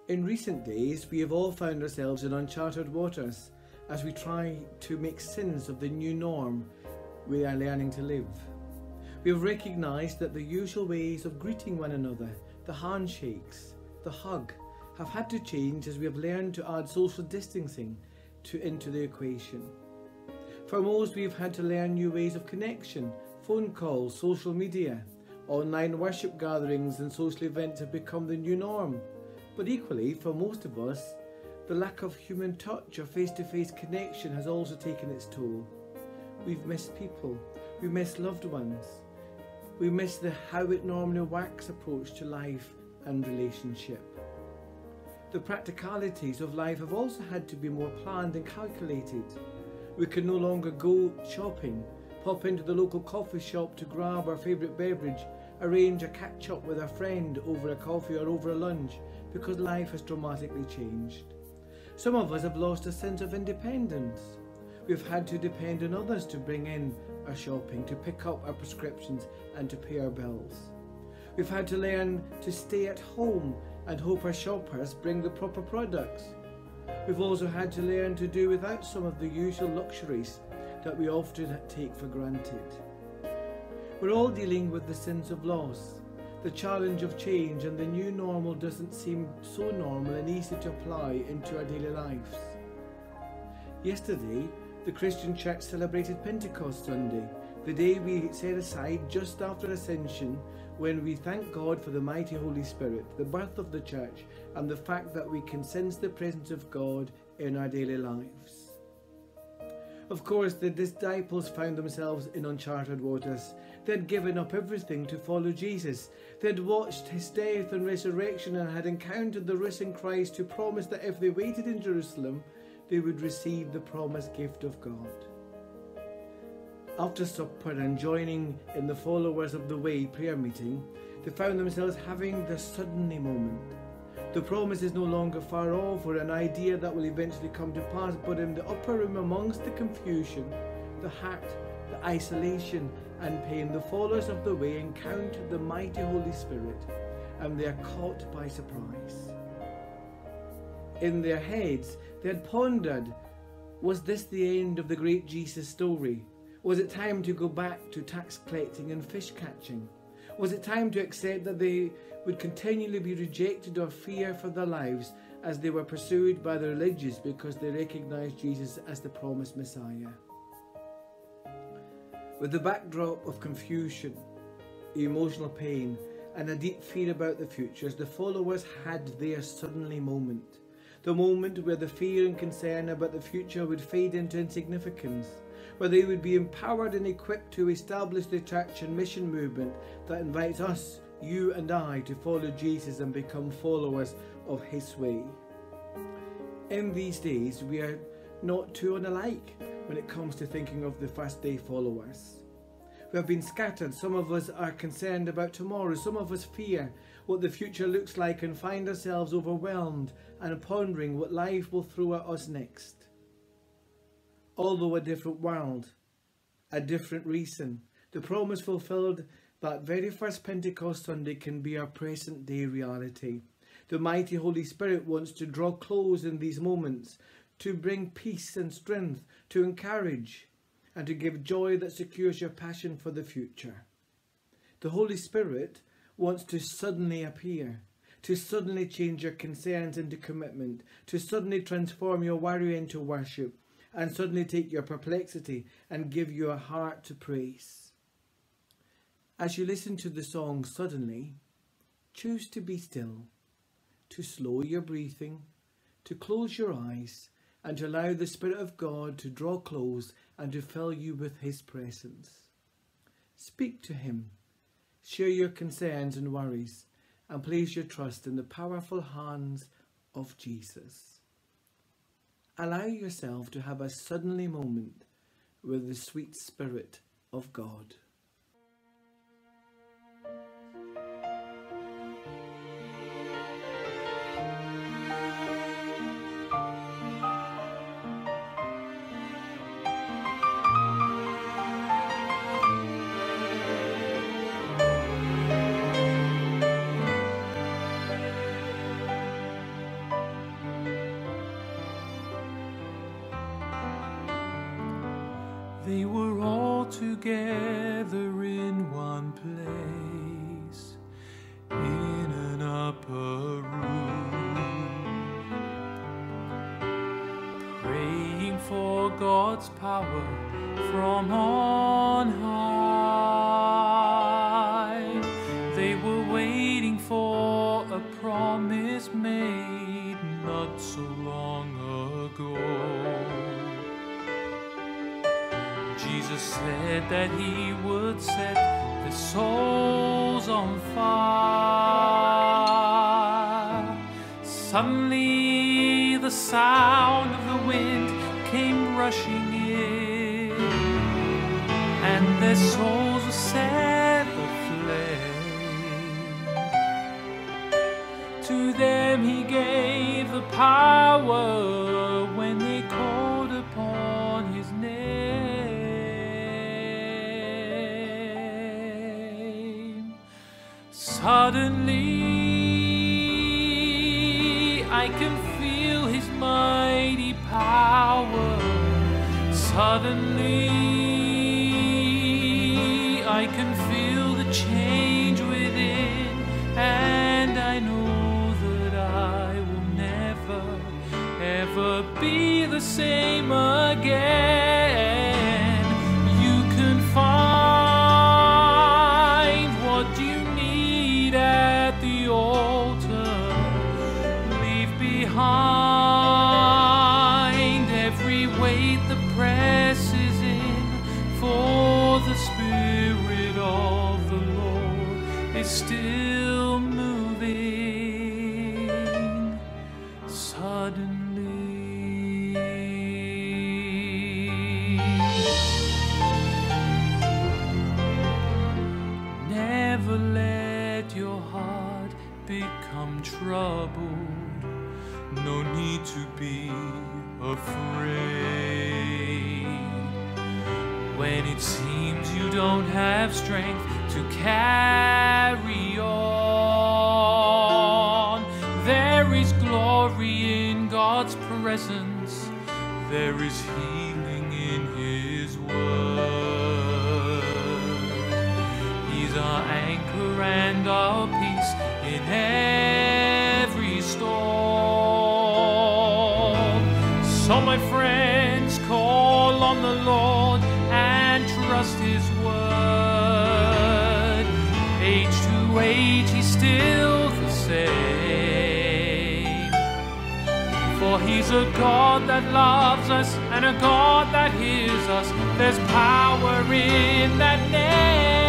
In recent days, we have all found ourselves in uncharted waters as we try to make sense of the new norm we are learning to live. We have recognised that the usual ways of greeting one another, the handshakes, the hug, have had to change as we have learned to add social distancing into the equation. For most, we've had to learn new ways of connection. Phone calls, social media, online worship gatherings and social events have become the new norm. But equally, for most of us, the lack of human touch or face-to-face connection has also taken its toll. We've missed people, we miss loved ones, we miss the how it normally works approach to life and relationship. The practicalities of life have also had to be more planned and calculated. We can no longer go shopping, pop into the local coffee shop to grab our favourite beverage, arrange a catch-up with a friend over a coffee or over a lunch, because life has dramatically changed. Some of us have lost a sense of independence. We've had to depend on others to bring in our shopping, to pick up our prescriptions and to pay our bills. We've had to learn to stay at home and hope our shoppers bring the proper products. We've also had to learn to do without some of the usual luxuries that we often take for granted. We're all dealing with the sense of loss, the challenge of change, and the new normal doesn't seem so normal and easy to apply into our daily lives. Yesterday, the Christian Church celebrated Pentecost Sunday, the day we set aside just after Ascension, when we thank God for the mighty Holy Spirit, the birth of the Church, and the fact that we can sense the presence of God in our daily lives. Of course, the disciples found themselves in uncharted waters. They had given up everything to follow Jesus. They had watched his death and resurrection and had encountered the risen Christ, who promised that if they waited in Jerusalem, they would receive the promised gift of God. After supper and joining in the Followers of the Way prayer meeting, they found themselves having the suddenly moment. The promise is no longer far off or an idea that will eventually come to pass, but in the upper room amongst the confusion, the hurt, the isolation and pain, the followers of the way encounter the mighty Holy Spirit and they are caught by surprise. In their heads, they had pondered, was this the end of the great Jesus story? Was it time to go back to tax collecting and fish catching? Was it time to accept that they would continually be rejected or fear for their lives as they were pursued by the religious because they recognised Jesus as the promised Messiah? With the backdrop of confusion, emotional pain and a deep fear about the future, the followers had their suddenly moment. The moment where the fear and concern about the future would fade into insignificance, where they would be empowered and equipped to establish the church and mission movement that invites us, you and I, to follow Jesus and become followers of his way. In these days, we are not too unalike when it comes to thinking of the first day followers. We have been scattered. Some of us are concerned about tomorrow. Some of us fear what the future looks like and find ourselves overwhelmed and pondering what life will throw at us next. Although a different world, a different reason, the promise fulfilled that very first Pentecost Sunday can be our present day reality. The mighty Holy Spirit wants to draw close in these moments, to bring peace and strength, to encourage and to give joy that secures your passion for the future. The Holy Spirit wants to suddenly appear, to suddenly change your concerns into commitment, to suddenly transform your worry into worship, and suddenly take your perplexity and give you a heart to praise. As you listen to the song Suddenly, choose to be still, to slow your breathing, to close your eyes, and to allow the Spirit of God to draw close and to fill you with his presence. Speak to him, share your concerns and worries, and place your trust in the powerful hands of Jesus. Allow yourself to have a suddenly moment with the sweet Spirit of God. They were all together in one place, in an upper room, praying for God's power from on high. They were waiting for a promise made not so long ago. Jesus said that he would set the souls on fire. Suddenly the sound of the wind came rushing in, and their souls were set aflame. To them he gave the power when they called upon his name. Suddenly I can feel his mighty power. Suddenly I can feel the change within, and I know that I will never, ever be the same again. You can find what you need at the altar. Leave behind every weight that presses in, for the Spirit of the Lord is still moving. Suddenly, never let your heart become troubled. No need to be afraid. When it seems you don't have strength to carry on, there is glory in God's presence. There is healing in his word. He's our anchor and our peace in every storm. So my friends, call on the Lord and trust his word. Age to age he's still the same, for he's a God that loves us and a God that hears us. There's power in that name.